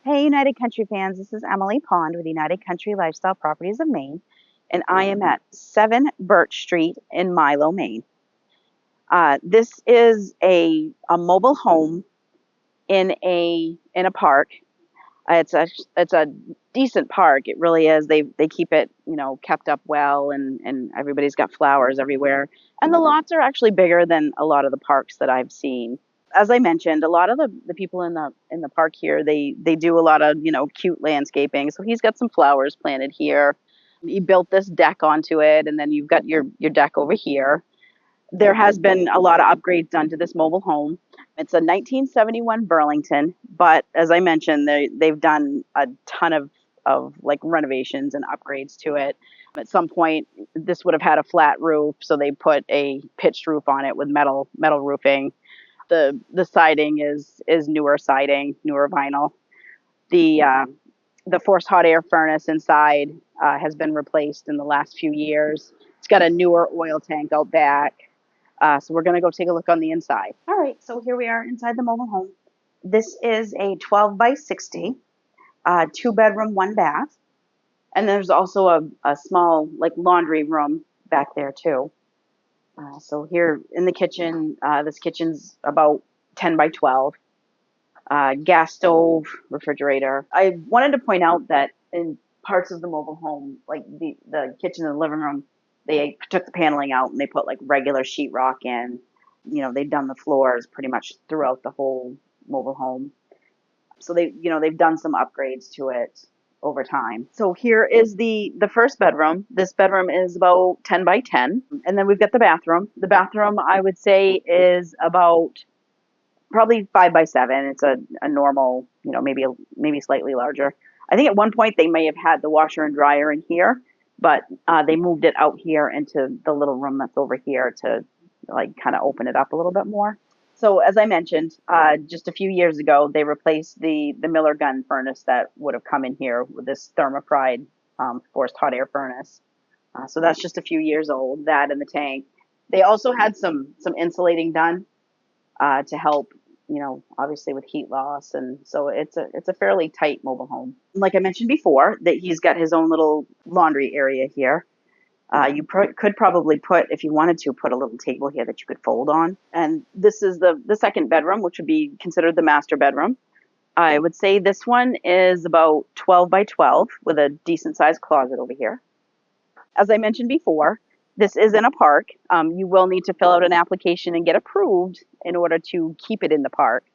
Hey, United Country fans, this is Emily Pond with United Country Lifestyle Properties of Maine, and I am at 7 Birch Street in Milo, Maine. This is a mobile home in a park. It's a decent park. It really is. They keep it kept up well, and everybody's got flowers everywhere. And the lots are actually bigger than a lot of the parks that I've seen. As I mentioned, a lot of the people in the park here, they do a lot of cute landscaping. So he's got some flowers planted here. He built this deck onto it, and then you've got your deck over here. There has been a lot of upgrades done to this mobile home. It's a 1971 Burlington, but as I mentioned, they've done a ton of like renovations and upgrades to it. At some point, this would have had a flat roof, so they put a pitched roof on it with metal roofing. The siding is newer siding, newer vinyl. The uh, the forced hot air furnace inside has been replaced in the last few years. It's got a newer oil tank out back. So we're going to go take a look on the inside. All right, so here we are inside the mobile home. This is a 12 by 60, 2 bedroom, 1 bath. And there's also a small like laundry room back there too. So here in the kitchen, this kitchen's about 10 by 12. Gas stove, refrigerator. I wanted to point out that in parts of the mobile home, like the kitchen and the living room, they took the paneling out and they put like regular sheetrock in. They've done the floors pretty much throughout the whole mobile home. So they've done some upgrades to it over time. So here is the first bedroom. This bedroom is about 10 by 10. And then we've got the bathroom. The bathroom, I would say, is about probably 5 by 7. It's a normal, maybe slightly larger. I think at one point they may have had the washer and dryer in here, but they moved it out here into the little room that's over here to like kind of open it up a little bit more. So as I mentioned, just a few years ago, they replaced the Miller gun furnace that would have come in here with this thermofried forced hot air furnace. So that's just a few years old. That and the tank. They also had some insulating done to help, obviously with heat loss, and so it's a fairly tight mobile home. Like I mentioned before, that he's got his own little laundry area here. You could probably put, if you wanted to, put a little table here that you could fold on. And this is the second bedroom, which would be considered the master bedroom. I would say this one is about 12 by 12 with a decent sized closet over here. As I mentioned before, this is in a park. You will need to fill out an application and get approved in order to keep it in the park.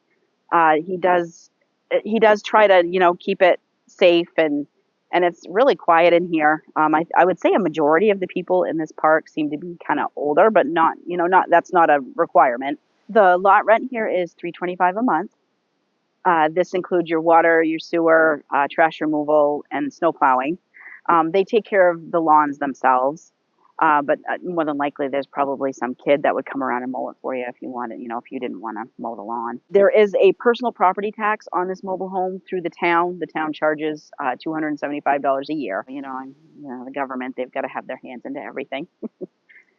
He does try to keep it safe, and it's really quiet in here. I would say a majority of the people in this park seem to be kind of older, but not that's not a requirement. The lot rent here is $325 a month. This includes your water, your sewer, trash removal, and snow plowing. They take care of the lawns themselves, but more than likely there's probably some kid that would come around and mow it for you if you wanted, if you didn't want to mow the lawn. There is a personal property tax on this mobile home through the town. The town charges $275 a year. The government, they've got to have their hands into everything.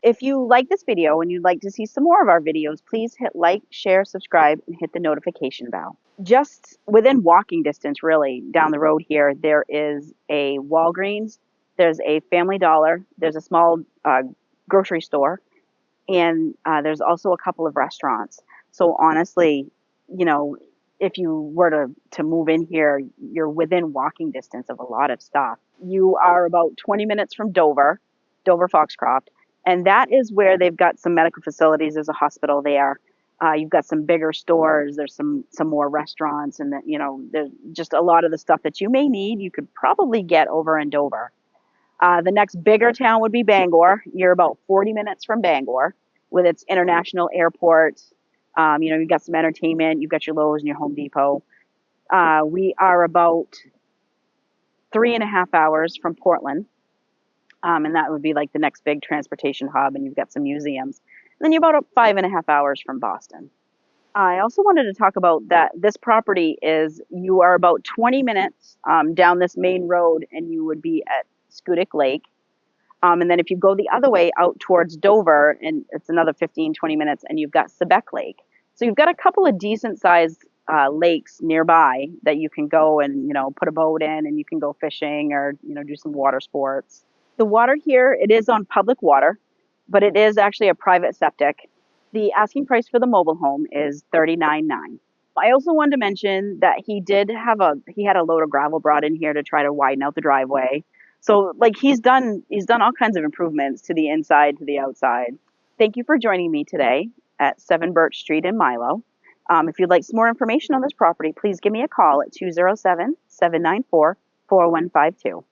If you like this video and you'd like to see some more of our videos, please hit like, share, subscribe, and hit the notification bell. Just within walking distance, really, down the road here, there is a Walgreens, there's a Family Dollar, there's a small grocery store, and there's also a couple of restaurants. So honestly, if you were to move in here, you're within walking distance of a lot of stuff. You are about 20 minutes from Dover-Foxcroft. And that is where they've got some medical facilities. There's a hospital there. You've got some bigger stores. There's some more restaurants, and there's just a lot of the stuff that you may need. You could probably get over in Dover. The next bigger town would be Bangor. You're about 40 minutes from Bangor, with its international airport. You've got some entertainment. You've got your Lowe's and your Home Depot. We are about 3.5 hours from Portland. And that would be like the next big transportation hub, and you've got some museums. And then you're about 5.5 hours from Boston. I also wanted to talk about that this property you are about 20 minutes down this main road, and you would be at Schoodic Lake. And then if you go the other way out towards Dover, and it's another 15, 20 minutes, and you've got Sebec Lake. So you've got a couple of decent sized lakes nearby that you can go and, put a boat in and you can go fishing or, do some water sports. The water here, it is on public water, but it is actually a private septic. The asking price for the mobile home is $39,900. I also wanted to mention that he had a load of gravel brought in here to try to widen out the driveway. So like he's done all kinds of improvements to the inside, to the outside. Thank you for joining me today at 7 Birch Street in Milo. If you'd like some more information on this property, please give me a call at 207-794-4152.